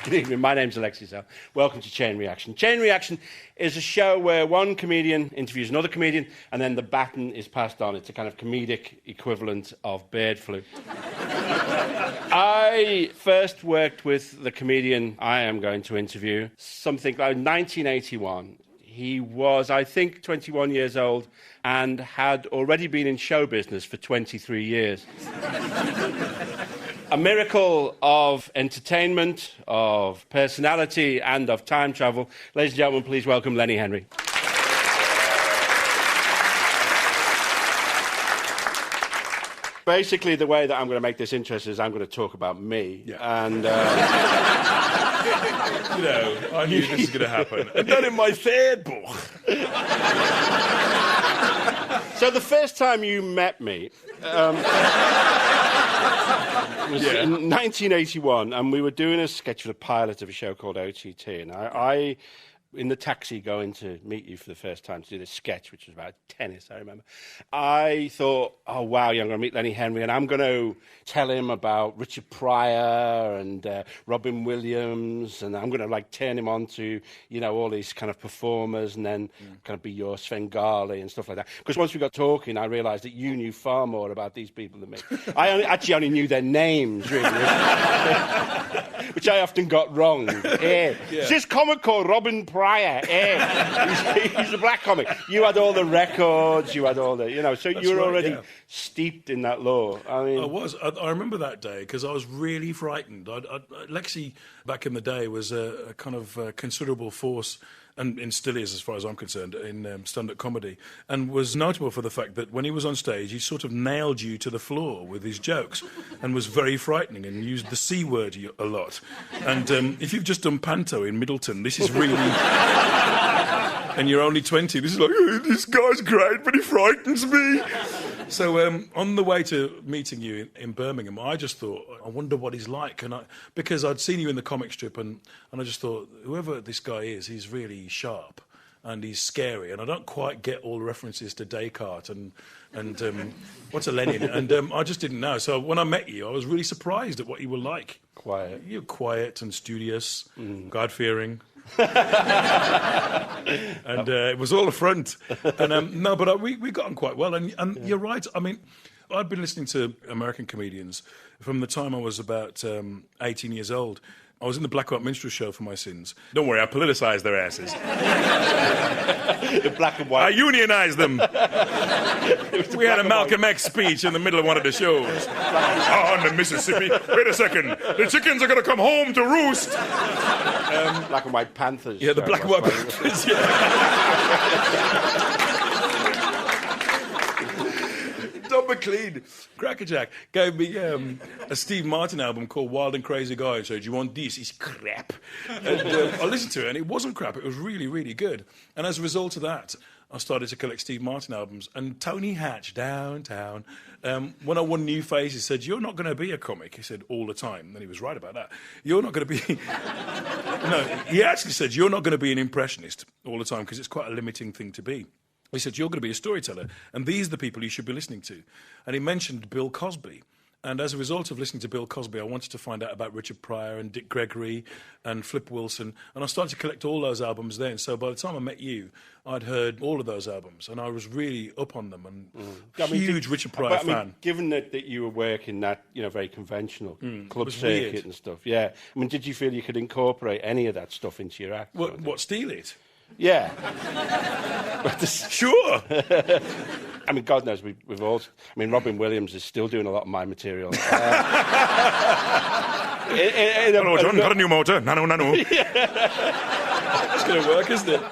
Good evening, my name's Alexei Sayle. Welcome to Chain Reaction. Chain Reaction is a show where one comedian interviews another comedian and then the baton is passed on. It's a kind of comedic equivalent of bird flu. I first worked with the comedian I am going to interview something like 1981. He was, I think, 21 years old and had already been in show business for 23 years. A miracle of entertainment, of personality, and of time travel. Ladies and gentlemen, please welcome Lenny Henry. Basically, the way that I'm going to make this interesting is I'm going to talk about me. Yeah. And, you know, I knew this was going to happen. And not in my third book. So the first time you met me was in 1981, and we were doing a sketch for the pilot of a show called OTT, and I in the taxi going to meet you for the first time to do this sketch, which was about tennis, I remember. I thought, oh, wow, I'm going to meet Lenny Henry, and I'm going to tell him about Richard Pryor and Robin Williams, and I'm going to, like, turn him on to, you know, all these kind of performers, and then kind of be your Svengali and stuff like that. Because once we got talking, I realised that you knew far more about these people than me. I actually only knew their names, really. Which I often got wrong. Is this comic called Robin Pryor? He's a black comic. You had all the records, you had all the, you know, so you were already steeped in that lore. I mean, I was. I remember that day because I was really frightened. Lexi, back in the day, was a kind of considerable force, and still is, as far as I'm concerned, in stand-up comedy, and was notable for the fact that when he was on stage, he sort of nailed you to the floor with his jokes, and was very frightening, and used the C word a lot. And if you've just done panto in Middleton, this is really... and you're only 20, this is like, oh, this guy's great, but he frightens me. So on the way to meeting you in Birmingham, I just thought, I wonder what he's like. Because I'd seen you in the comic strip, and I just thought, whoever this guy is, he's really sharp and he's scary. And I don't quite get all the references to Descartes and what's a Lenin? And I just didn't know. So when I met you, I was really surprised at what you were like. Quiet. You're quiet and studious, God-fearing. And it was all a front. And no, but we got on quite well. And you're right. I mean, I'd been listening to American comedians from the time I was about 18 years old. I was in the Black White Minstrel Show for my sins. Don't worry, I politicised their asses. The black and white. I unionised them. We had a Malcolm X speech in the middle of one of the shows. On the Mississippi. Wait a second. The chickens are going to come home to roost. Black and White Panthers. Yeah, the Black and White Panthers, yeah. Don McLean, Crackerjack, gave me a Steve Martin album called Wild and Crazy Guy and said, "You want this? It's crap." And I listened to it, and it wasn't crap. It was really, really good. And as a result of that, I started to collect Steve Martin albums. And Tony Hatch, downtown, when I won New Face, he said, "You're not going to be a comic." He said, all the time. And he was right about that. You're not going to be... No, he actually said, "You're not going to be an impressionist all the time because it's quite a limiting thing to be." He said, "You're going to be a storyteller, and these are the people you should be listening to." And he mentioned Bill Cosby. And as a result of listening to Bill Cosby, I wanted to find out about Richard Pryor and Dick Gregory and Flip Wilson. And I started to collect all those albums then. So by the time I met you, I'd heard all of those albums, and I was really up on them, and huge Richard Pryor fan. Given that you were working that, you know, very conventional club circuit weird. And stuff, yeah. I mean, did you feel you could incorporate any of that stuff into your act? What, steal it? Yeah. Sure. I mean, God knows we've all... I mean, Robin Williams is still doing a lot of my material. Hello, John, got a new motor. Nano. It's going to work, isn't it?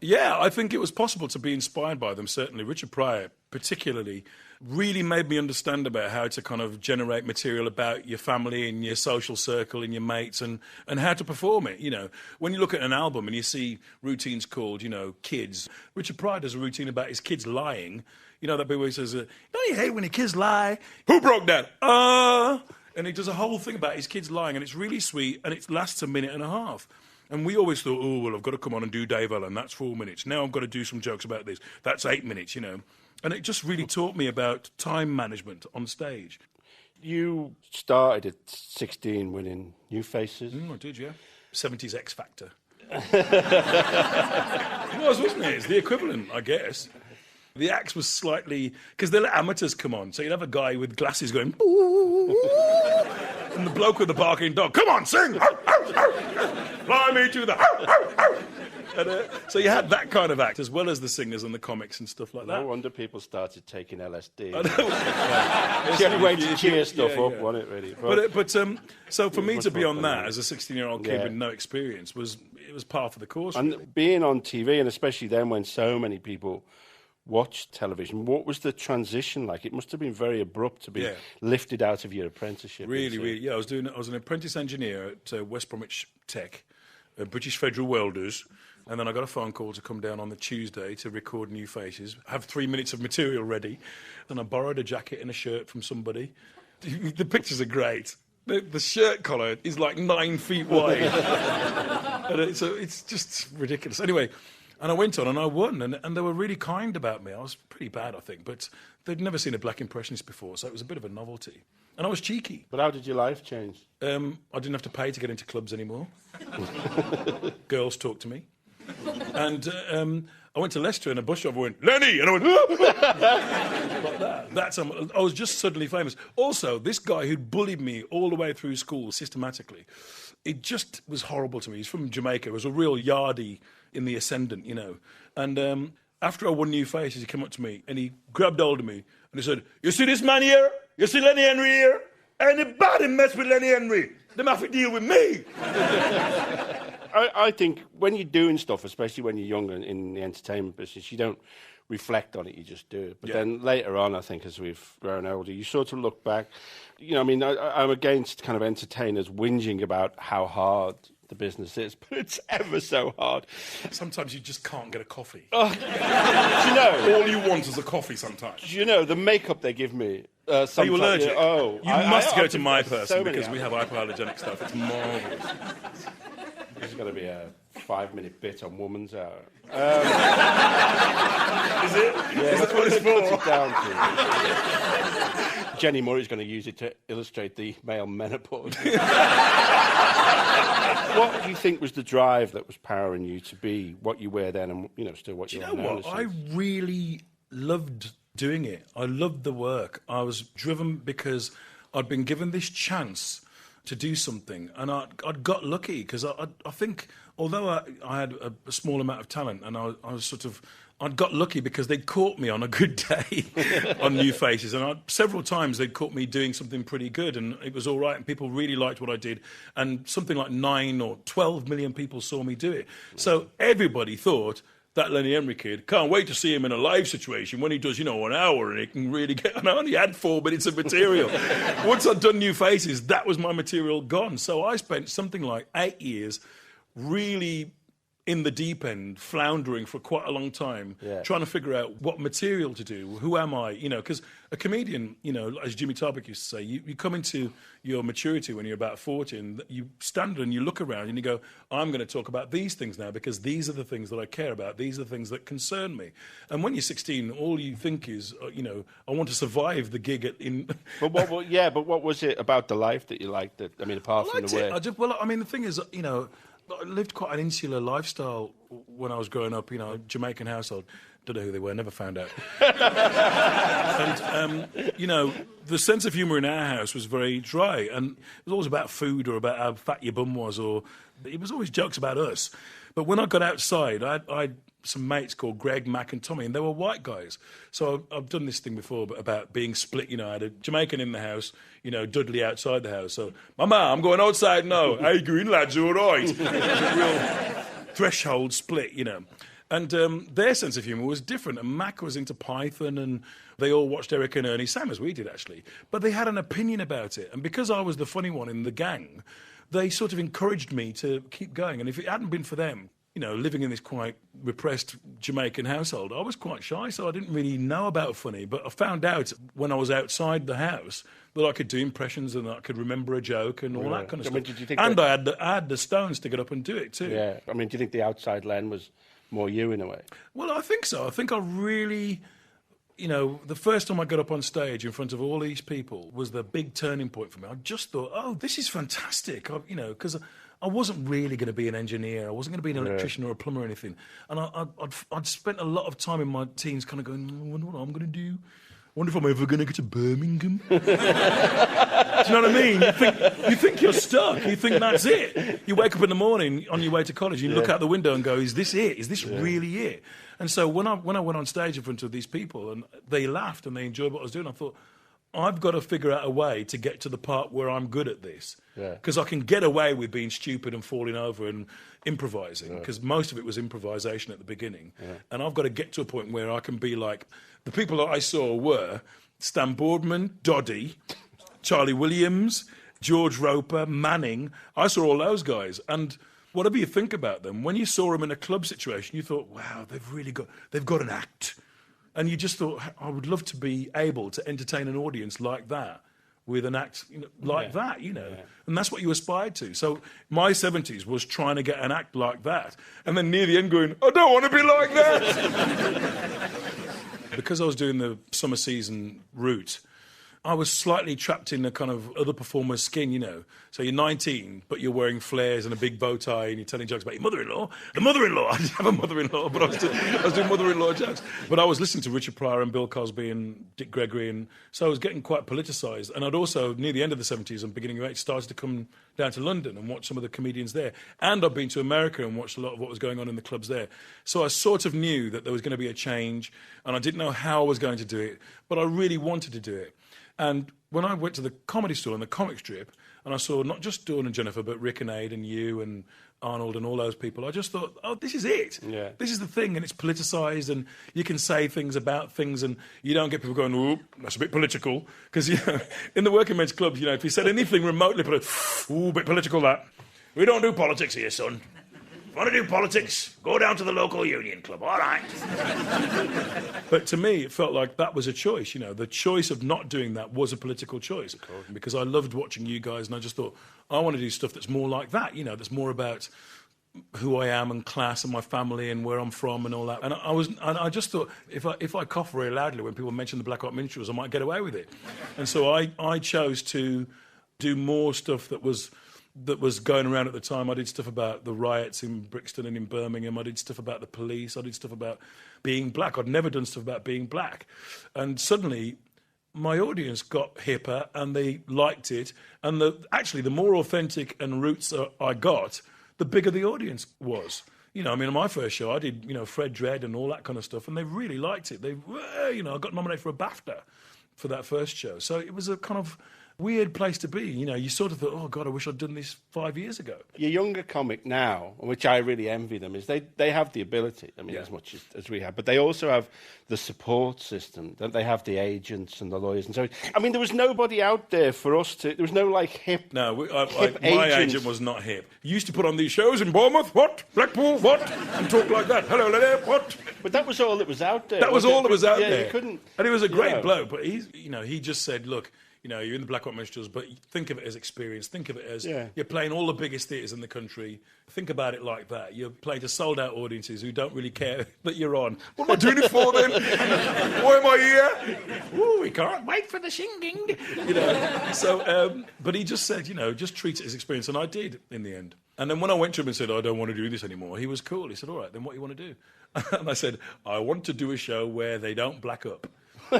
Yeah, I think it was possible to be inspired by them, certainly. Richard Pryor, particularly, really made me understand about how to kind of generate material about your family and your social circle and your mates and how to perform it, you know. When you look at an album and you see routines called, you know, Kids, Richard Pryor does a routine about his kids lying. You know that bit where he says, don't you hate when your kids lie? Who broke that? And he does a whole thing about his kids lying, and it's really sweet, and it lasts a minute and a half. And we always thought, oh, well, I've got to come on and do Dave Allen. That's 4 minutes. Now I've got to do some jokes about this. That's 8 minutes, you know. And it just really taught me about time management on stage. You started at 16 winning New Faces. I did, yeah. 70s X Factor. It was, wasn't it? It's the equivalent, I guess. The acts was slightly... Because they let amateurs come on, so you'd have a guy with glasses going... and the bloke with the barking dog, come on, sing! Fly me to the... And, so you had that kind of act, as well as the singers and the comics and stuff like that. No wonder people started taking LSD. It's the only way to cheer stuff up, wasn't it, really? But so for me to be on that as a 16-year-old kid with no experience was par for the course. And really. being on TV, and especially then when so many people watched television, what was the transition like? It must have been very abrupt to be lifted out of your apprenticeship. Really. Yeah, I was an apprentice engineer at West Bromwich Tech, British Federal Welders. And then I got a phone call to come down on the Tuesday to record New Faces, have 3 minutes of material ready. Then I borrowed a jacket and a shirt from somebody. The pictures are great. The shirt collar is like 9 feet wide. And it's just ridiculous. Anyway, and I went on and I won. And they were really kind about me. I was pretty bad, I think. But they'd never seen a black impressionist before, so it was a bit of a novelty. And I was cheeky. But how did your life change? I didn't have to pay to get into clubs anymore. Girls talked to me. And I went to Leicester in a bus driver went, Lenny! And I went, like that. I was just suddenly famous. Also, this guy who'd bullied me all the way through school systematically, it just was horrible to me. He's from Jamaica. He was a real yardie in the ascendant, you know. And after I won New Faces, he came up to me and he grabbed hold of me and he said, you see this man here? You see Lenny Henry here? Anybody mess with Lenny Henry, they have to deal with me. I think when you're doing stuff, especially when you're younger in the entertainment business, you don't reflect on it, you just do it. But then later on, I think, as we've grown older, you sort of look back. You know, I mean, I'm against kind of entertainers whinging about how hard the business is, but it's ever so hard. Sometimes you just can't get a coffee. Do you know? All you want is a coffee sometimes. Do you know, the makake they give me... Are you allergic? You must go to my person because we have hypoallergenic stuff. It's marvellous. There's got to be a 5-minute bit on Woman's Hour. Is it? Yeah, is that what it's for? It down to. Jenny Murray's going to use it to illustrate the male menopause. What do you think was the drive that was powering you to be what you were then and, you know, still what you are now? Do you know what? I really loved doing it. I loved the work. I was driven because I'd been given this chance to do something, and I'd got lucky because I think, although I had a small amount of talent, and I was sort of, I'd got lucky because they'd caught me on a good day on New Faces, and several times they'd caught me doing something pretty good, and it was all right, and people really liked what I did, and something like 9 or 12 million people saw me do it. So everybody thought, that Lenny Henry kid, can't wait to see him in a live situation when he does, you know, an hour and he can really get... And I only had 4 minutes of material. Once I'd done New Faces, that was my material gone. So I spent something like 8 years really in the deep end, floundering for quite a long time, trying to figure out what material to do. Who am I? You know, because a comedian, you know, as Jimmy Tarbuck used to say, you come into your maturity when you're about 40 and you stand and you look around and you go, I'm going to talk about these things now because these are the things that I care about. These are the things that concern me. And when you're 16, all you think is, you know, I want to survive the gig in... But what was it about the life that you liked? That, I mean, apart from the way... I mean, the thing is, you know, I lived quite an insular lifestyle when I was growing up, you know, Jamaican household. Don't know who they were, never found out. And, you know, the sense of humour in our house was very dry. And it was always about food or about how fat your bum was, or it was always jokes about us. But when I got outside, I had some mates called Greg, Mac and Tommy, and they were white guys. So I've done this thing before about being split. You know, I had a Jamaican in the house, you know, Dudley outside the house. So, Mama, I'm going outside now. Hey, green lads, all right. It was a real threshold split, you know. And their sense of humour was different. And Mac was into Python, and they all watched Eric and Ernie, same as we did, actually. But they had an opinion about it. And because I was the funny one in the gang, they sort of encouraged me to keep going. And if it hadn't been for them, you know, living in this quite repressed Jamaican household, I was quite shy, so I didn't really know about funny. But I found out when I was outside the house that I could do impressions and that I could remember a joke and all that kind of stuff. Did you think and I had the stones to get up and do it too. Yeah. I mean, do you think the outside Len was more you in a way? Well, I think so. I think I really you know, the first time I got up on stage in front of all these people was the big turning point for me. I just thought, oh, this is fantastic, you know, because I wasn't really going to be an engineer. I wasn't going to be an electrician or a plumber or anything. And I'd spent a lot of time in my teens kind of going, I wonder what I'm going to do. I wonder if I'm ever going to get to Birmingham. Do you know what I mean? You think you're stuck. You think that's it. You wake up in the morning on your way to college, and you look out the window and go, is this it? Is this really it? And so when I went on stage in front of these people, and they laughed and they enjoyed what I was doing, I thought, I've got to figure out a way to get to the part where I'm good at this. Because I can get away with being stupid and falling over and improvising, because most of it was improvisation at the beginning. And I've got to get to a point where I can be like, the people that I saw were Stan Boardman, Doddy, Charlie Williams, George Roper, Manning. I saw all those guys. And whatever you think about them, when you saw them in a club situation, you thought, wow, they've got an act. And you just thought, I would love to be able to entertain an audience like that, with an act like that, you know. And that's what you aspired to. So my 70s was trying to get an act like that. And then near the end going, I don't want to be like that. Because I was doing the summer season route, I was slightly trapped in a kind of other performer's skin, you know. So you're 19, but you're wearing flares and a big bow tie, and you're telling jokes about your mother-in-law. The mother-in-law. I didn't have a mother-in-law, but I was doing mother-in-law jokes. But I was listening to Richard Pryor and Bill Cosby and Dick Gregory, and so I was getting quite politicised. And I'd also, near the end of the 70s and beginning of the 80s, started to come down to London and watch some of the comedians there. And I'd been to America and watched a lot of what was going on in the clubs there. So I sort of knew that there was going to be a change, and I didn't know how I was going to do it, but I really wanted to do it. And when I went to the Comedy Store and the comic strip, and I saw not just Dawn and Jennifer, but Rick and Aid and you and Arnold and all those people, I just thought, oh, this is it. Yeah. This is the thing, and it's politicised, and you can say things about things, and you don't get people going, ooh, that's a bit political. Because, you know, in the working men's clubs, you know, if you said anything remotely political, ooh, a bit political, that. We don't do politics here, son. Want to do politics? Go down to the local union club, all right. But to me, it felt like that was a choice, you know. The choice of not doing that was a political choice. Because I loved watching you guys, and I just thought, I want to do stuff that's more like that, you know, that's more about who I am and class and my family and where I'm from and all that. And I just thought, if I cough very loudly when people mention the Black Hot Minstrels, I might get away with it. And so I chose to do more stuff that was going around at the time. I did stuff about the riots in Brixton and in Birmingham. I did stuff about the police. I did stuff about being black. I'd never done stuff about being black. And suddenly, my audience got hipper and they liked it. And actually, the more authentic and roots I got, the bigger the audience was. You know, I mean, on my first show, I did, you know, Fred Dredd and all that kind of stuff. And they really liked it. You know, I got nominated for a BAFTA for that first show. So it was a kind of weird place to be. You know, you sort of thought, oh, God, I wish I'd done this 5 years ago. Your younger comic now, which I really envy them, is they have the ability, I mean, as much as we have, but they also have the support system. They have the agents and the lawyers and so on. I mean, there was nobody out there for us to... There was no, like, hip my agent was not hip. He used to put on these shows in Bournemouth, what? Blackpool, what? And talk like that. Hello, Lenny, what? But that was all that was out there. That was all that was out there. You couldn't... And he was a great bloke, but he just said, look... You know, you're in the Black Hot Minstrels, but think of it as experience. Think of it as you're playing all the biggest theatres in the country. Think about it like that. You're playing to sold-out audiences who don't really care that you're on. What am I doing it for, then? Why am I here? Ooh, we can't wait for the singing. You know, so, but he just said, you know, just treat it as experience, and I did in the end. And then when I went to him and said, I don't want to do this anymore, he was cool. He said, all right, then what do you want to do? And I said, I want to do a show where they don't black up. I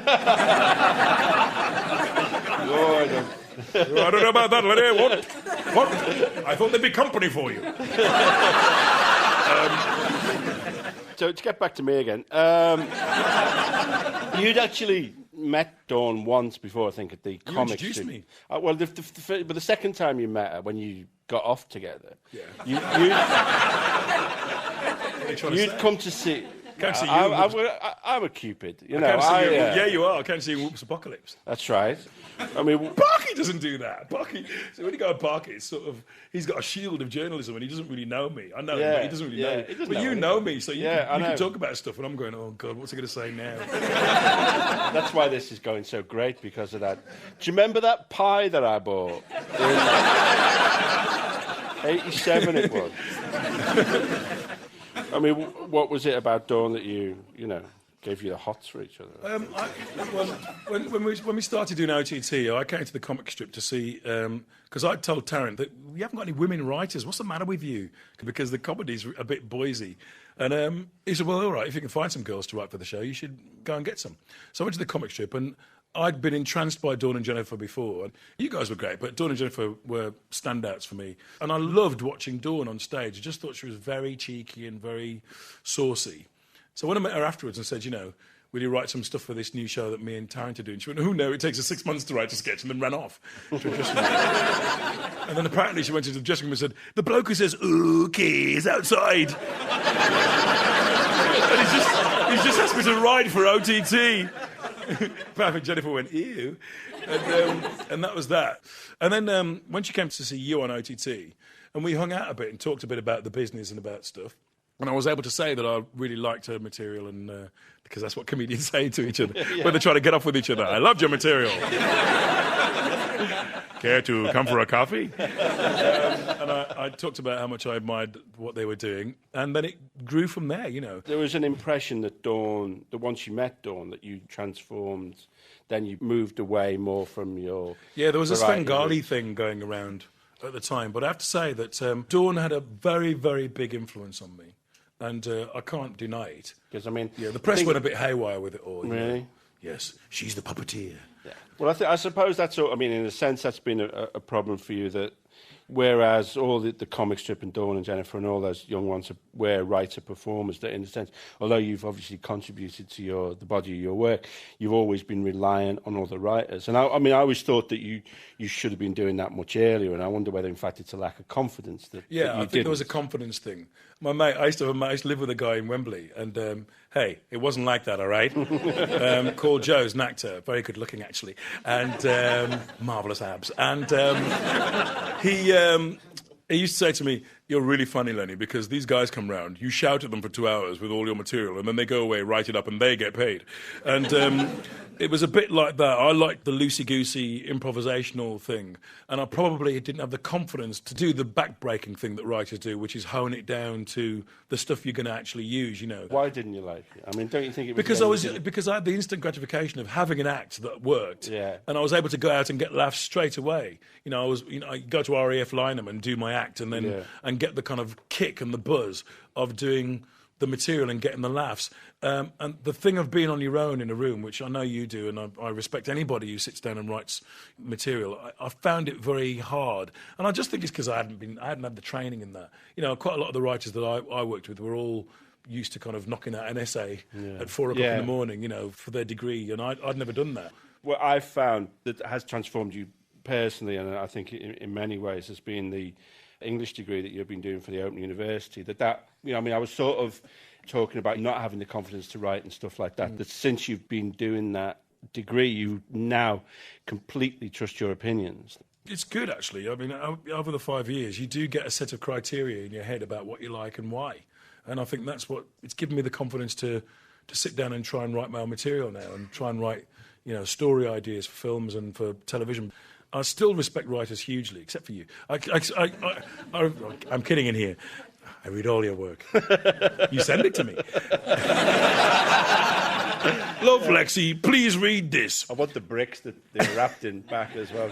don't know about that, Lenny. What? I thought there'd be company for you. So to get back to me again, you'd actually met Dawn once before, I think, at the comic strip. You introduced me. Well, but the second time you met her, when you got off together, you'd come to see... I'm a Cupid, you know. Yeah, you are. I can't see you in Whoops Apocalypse. That's right. I mean, Parky doesn't do that. Parky. So when you go to Parky, it's sort of he's got a shield of journalism, and he doesn't really know me. I know him, but he doesn't really know me. But you know me, so you can talk about stuff, and I'm going, oh God, what's he going to say now? That's why this is going so great, because of that. Do you remember that pie that I bought? In 87 it was. I mean, what was it about Dawn that you know? gave you the hots for each other. When we started doing OTT, I came to the comic strip to see, because I told Tarrant that we haven't got any women writers. What's the matter with you? Because the comedy's a bit boysy. And he said, well, all right, if you can find some girls to write for the show, you should go and get some. So I went to the comic strip, and I'd been entranced by Dawn and Jennifer before. And you guys were great, but Dawn and Jennifer were standouts for me. And I loved watching Dawn on stage. I just thought she was very cheeky and very saucy. So when I met her afterwards and said, will you write some stuff for this new show that me and Tarrant are doing? She went, oh, no, it takes us 6 months to write a sketch, and then ran off to a dressing room. And then apparently she went into the dressing room and said, the bloke who says, okay, is outside. And he's just asked me to write for OTT. Apparently Jennifer went, ew. And that was that. And then when she came to see you on OTT, and we hung out a bit and talked a bit about the business and about stuff, and I was able to say that I really liked her material, and because that's what comedians say to each other when they try to get off with each other. I loved your material. Care to come for a coffee? And I talked about how much I admired what they were doing, and then it grew from there, There was an impression that Dawn, that once you met Dawn, that you transformed, then you moved away more from your... Yeah, there was a Svengali thing going around at the time, but I have to say that Dawn had a very, very big influence on me. And I can't deny it. Because, I mean... Yeah, the press went a bit haywire with it all. Really? Yes, she's the puppeteer. Yeah. Well, I suppose that's all... I mean, in a sense, that's been a problem for you, that whereas all the comic strip and Dawn and Jennifer and all those young ones were writer-performers, that in a sense, although you've obviously contributed to the body of your work, you've always been reliant on other writers. And I always thought that you should have been doing that much earlier, and I wonder whether, in fact, it's a lack of confidence that Yeah, that you I think there was a confidence thing. My mate, I used to live with a guy in Wembley, and hey, it wasn't like that, all right? Called Joe's an actor, very good looking actually, and marvellous abs. And he used to say to me, you're really funny, Lenny, because these guys come round, you shout at them for 2 hours with all your material, and then they go away, write it up, and they get paid. And it was a bit like that. I liked the loosey-goosey improvisational thing, and I probably didn't have the confidence to do the back-breaking thing that writers do, which is hone it down to the stuff you're going to actually use, Why didn't you like it? I mean, don't you think it was... Because I had the instant gratification of having an act that worked, yeah. And I was able to go out and get laughs straight away. I go to RAF Lynham and do my act, and then and get the kind of kick and the buzz of doing the material and getting the laughs. And the thing of being on your own in a room, which I know you do, and I respect anybody who sits down and writes material, I found it very hard. And I just think it's because I hadn't had the training in that. Quite a lot of the writers that I worked with were all used to kind of knocking out an essay at 4 o'clock in the morning, for their degree, and I'd never done that. What I've found that has transformed you personally, and I think in many ways, has been the English degree that you've been doing for the Open University. I was sort of talking about not having the confidence to write and stuff like that, that since you've been doing that degree, you now completely trust your opinions. It's good, actually. I mean, over the 5 years, you do get a set of criteria in your head about what you like and why. And I think that's what it's given me the confidence to sit down and try and write my own material now, and try and write, story ideas for films and for television. I still respect writers hugely, except for you. I'm kidding in here. I read all your work. You send it to me. Love, Lexi, please read this. I want the bricks that they're wrapped in back as well.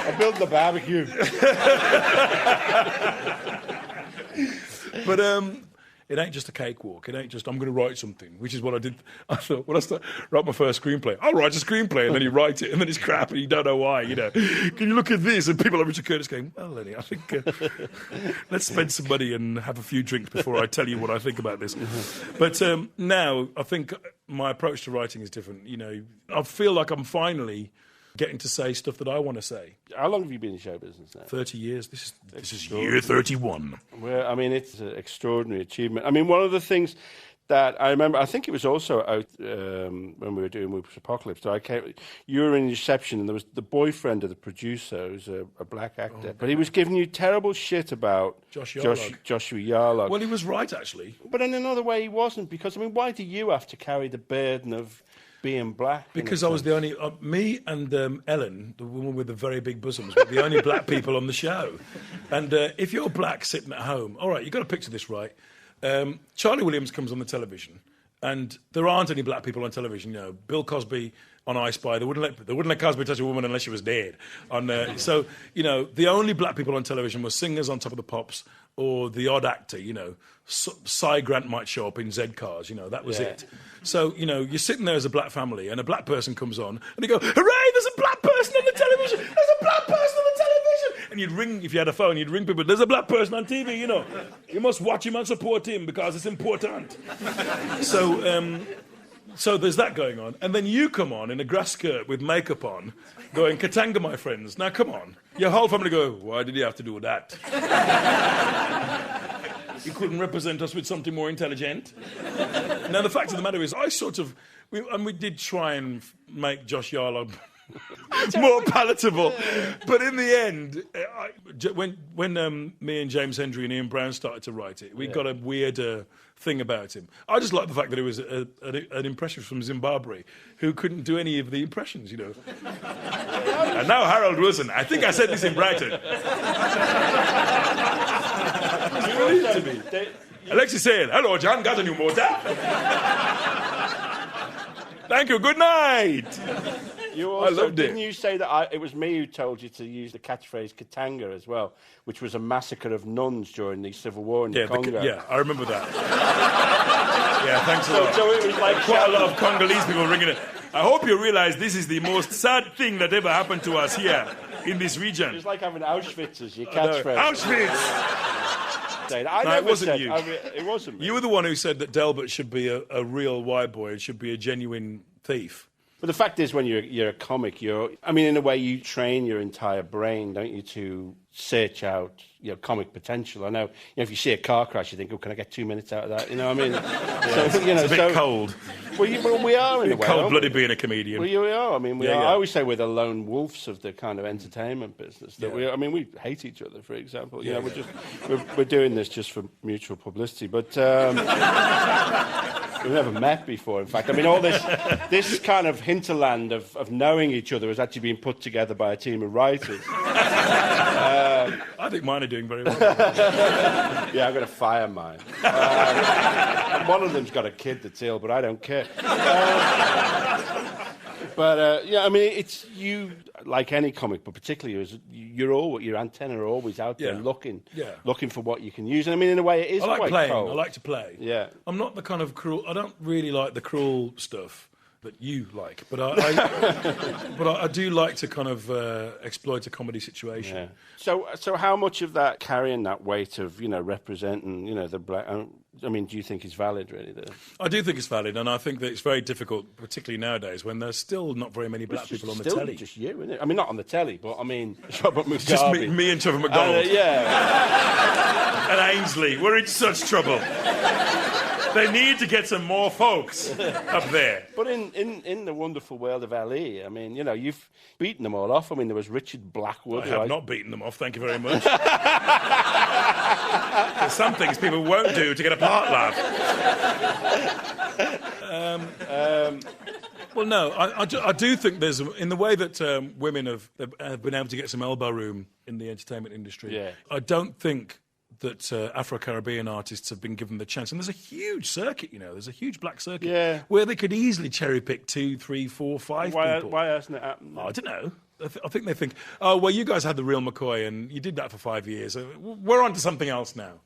I built the barbecue. But it ain't just a cakewalk. It ain't just, I'm going to write something, which is what I did. I thought, when I wrote my first screenplay, I'll write a screenplay, and then you write it, and then it's crap, and you don't know why, Can you look at this? And people like Richard Curtis going, well, Lenny, I think let's spend some money and have a few drinks before I tell you what I think about this. But now, I think my approach to writing is different. I feel like I'm finally getting to say stuff that I want to say. How long have you been in show business now? 30 years. This is year 31. Well, I mean, it's an extraordinary achievement. I mean, one of the things that I remember, I think it was also out when we were doing Whoops Apocalypse. So you were in reception, and there was the boyfriend of the producer, who's a black actor, but he was giving you terrible shit about Joshua Yarlog. Well, he was right, actually. But in another way, he wasn't, because, I mean, why do you have to carry the burden of being black? Because I was the only... me and Ellen, the woman with the very big bosoms, were the only black people on the show. And if you're black sitting at home... All right, you've got to picture this, right? Charlie Williams comes on the television, and there aren't any black people on television. You know, Bill Cosby on I Spy, they wouldn't let Cosby touch a woman unless she was dead. So, you know, the only black people on television were singers on Top of the Pops or the odd actor, you know. Cy Grant might show up in Z-Cars, you know, that was it. So, you know, you're sitting there as a black family and a black person comes on and you go, hooray, there's a black person on the television! There's a black person on the television! And you'd ring, if you had a phone, you'd ring people, there's a black person on TV, you know. You must watch him and support him because it's important. So there's that going on. And then you come on in a grass skirt with makeup on, going, Katanga, my friends. Now, come on. Your whole family go, why did he have to do that? He couldn't represent us with something more intelligent. Now, the fact of the matter is, we did try and make Josh Yarlow more palatable. But in the end, when me and James Hendry and Ian Brown started to write it, we got a weird thing about him. I just like the fact that it was an impressionist from Zimbabwe who couldn't do any of the impressions, you know. And now Harold Wilson. I think I said this in Brighton. To me. Alexei Sayle, hello, John, got a new motor? Thank you, good night. You also, I loved didn't you say that it was me who told you to use the catchphrase Katanga as well, which was a massacre of nuns during the Civil War in the Congo? Yeah, I remember that. Yeah, thanks a lot. So it was like quite a lot of Congolese people ringing it. I hope you realize this is the most sad thing that ever happened to us here in this region. It's like having Auschwitz as your catchphrase. Auschwitz! It wasn't you. It wasn't me. You were the one who said that Delbert should be a real white boy. It should be a genuine thief. But the fact is, when you're a comic, in a way, you train your entire brain, don't you, to search out your comic potential. I know, if you see a car crash, you think, oh, can I get 2 minutes out of that? You know what I mean? It's a bit cold. Well, we are in a way. Cold-blooded being a comedian. Well, we are. I mean, we are. I always say we're the lone wolves of the kind of entertainment business. That we hate each other, for example. We're doing this just for mutual publicity, but. We've never met before, in fact. I mean, all this kind of hinterland of knowing each other has actually been put together by a team of writers. I think mine are doing very well. Yeah, I'm going to fire mine. One of them's got a kid that's ill, but I don't care. It's you, like any comic, but particularly your antenna are always out there looking for what you can use. And I mean, in a way, it is I like quite playing. cold. I like to play. Yeah. I'm not the kind of cruel. I don't really like the cruel stuff that you like, but I do like to kind of exploit a comedy situation. Yeah. So how much of that carrying that weight of representing the black? I mean, do you think it's valid, really? I do think it's valid, and I think that it's very difficult, particularly nowadays, when there's still not very many black people on the telly. Just you, isn't it? I mean, not on the telly, but I mean, Robert McGarvey. Just me and Trevor McDonald. And Ainsley. We're in such trouble. They need to get some more folks up there. But in the wonderful world of LE, I mean, you've beaten them all off. I mean, there was Richard Blackwood. I have not beaten them off, thank you very much. There's some things people won't do to get a part laugh. Well, no, I do think there's, in the way that women have been able to get some elbow room in the entertainment industry, I don't think that Afro-Caribbean artists have been given the chance. And there's a huge circuit, there's a huge black circuit where they could easily cherry-pick 2, 3, 4, 5 people. Why hasn't it happened? I don't know. I think they think, oh, well, you guys had the real McCoy and you did that for 5 years. We're on to something else now.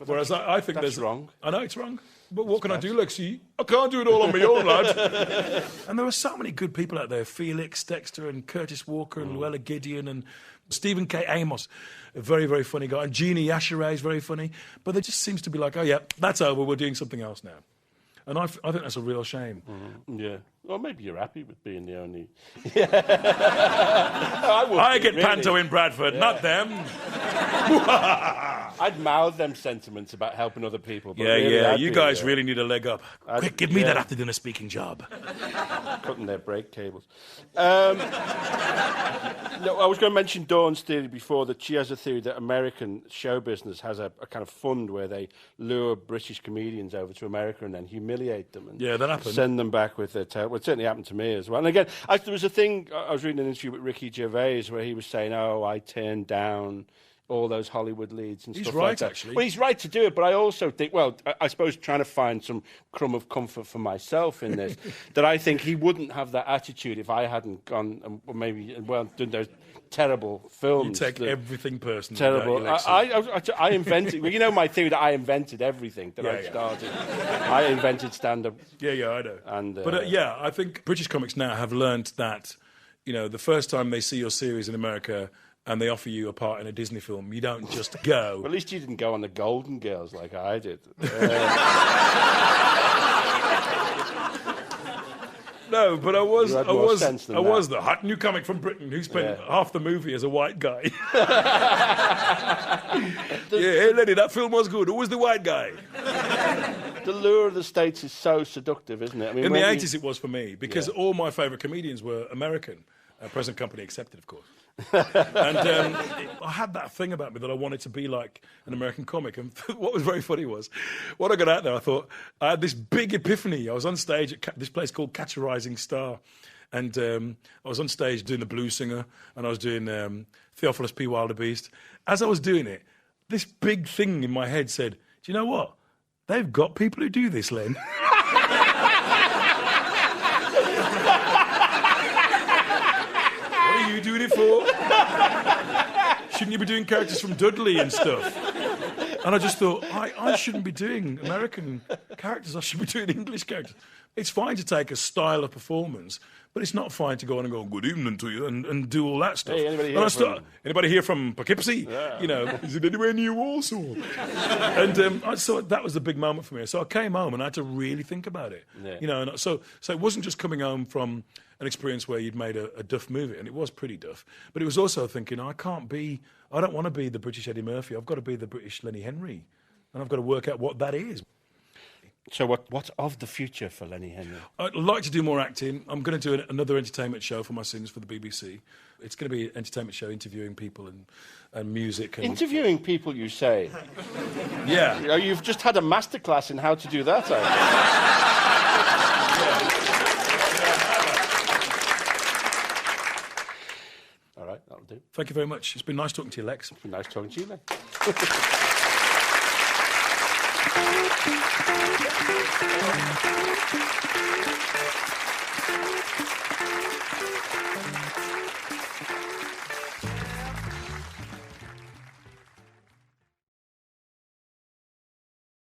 Whereas I think that's wrong. I know it's wrong. But what can I do, Lexi? I can't do it all on my own, lad. And there are so many good people out there. Felix, Dexter, and Curtis Walker, and Luella Gideon, and Stephen K. Amos, a very, very funny guy. And Jeannie Yashere is very funny. But there just seems to be like, oh, yeah, that's over. We're doing something else now. And I think that's a real shame. Mm-hmm. Yeah. Well, maybe you're happy with being the only... I get panto in Bradford, not them. I'd mouth them sentiments about helping other people. But you guys really need a leg up. Quick, give me that after dinner speaking job. Cutting their brake cables. I was going to mention Dawn's theory before, that she has a theory that American show business has a kind of fund where they lure British comedians over to America and then humiliate them. And that happened. Send them back with their tail. Well, it certainly happened to me as well. And again, there was a thing, I was reading an interview with Ricky Gervais where he was saying, I turned down all those Hollywood leads and He's stuff right, like that. actually. Well, he's right to do it, but I also think, well, I suppose trying to find some crumb of comfort for myself in this, that I think he wouldn't have that attitude if I hadn't gone and maybe, well, done those terrible films. You take everything personally. Terrible. I invented, well, you know my theory that I invented everything that I Yeah. started. I invented stand-up. Yeah, I know. And, but yeah, I think British comics now have learnt that, you know, the first time they see your series in America and they offer you a part in a Disney film, you don't just go. Well, at least you didn't go on the Golden Girls like I did. No, but I was that. the hot new comic from Britain who spent half the movie as a white guy. Hey Lenny, that film was good. Who was the white guy? The lure of the States is so seductive, isn't it? I mean, in the 80s it was for me, because all my favourite comedians were American, present company accepted, of course. And I had that thing about me that I wanted to be like an American comic. And what was very funny was, when I got out there, I thought, I had this big epiphany. I was on stage at this place called Catch a Rising Star. And I was on stage doing The Blues Singer, and I was doing Theophilus P. Wildebeest. As I was doing it, this big thing in my head said, do you know what? They've got people who do this, Len. What are you doing it for? Shouldn't you be doing characters from Dudley and stuff? And I just thought, I shouldn't be doing American characters. I should be doing English characters. It's fine to take a style of performance, but it's not fine to go on and go, good evening to you, and do all that stuff. Hey, anybody here from Poughkeepsie? Yeah. You know, is it anywhere near Warsaw? And I thought that was the big moment for me. So I came home and I had to really think about it. Yeah. You know, and so it wasn't just coming home from an experience where you'd made a duff movie, and it was pretty duff, but it was also thinking, I don't want to be the British Eddie Murphy. I've got to be the British Lenny Henry, and I've got to work out what that is. So what's of the future for Lenny Henry? I'd like to do more acting. I'm going to do another entertainment show for my sins for the BBC. It's going to be an entertainment show interviewing people and music. And Interviewing people, you say? Yeah. You've just had a masterclass in how to do that, All right, that'll do. Thank you very much. It's been nice talking to you, Lex. It's been nice talking to you, then.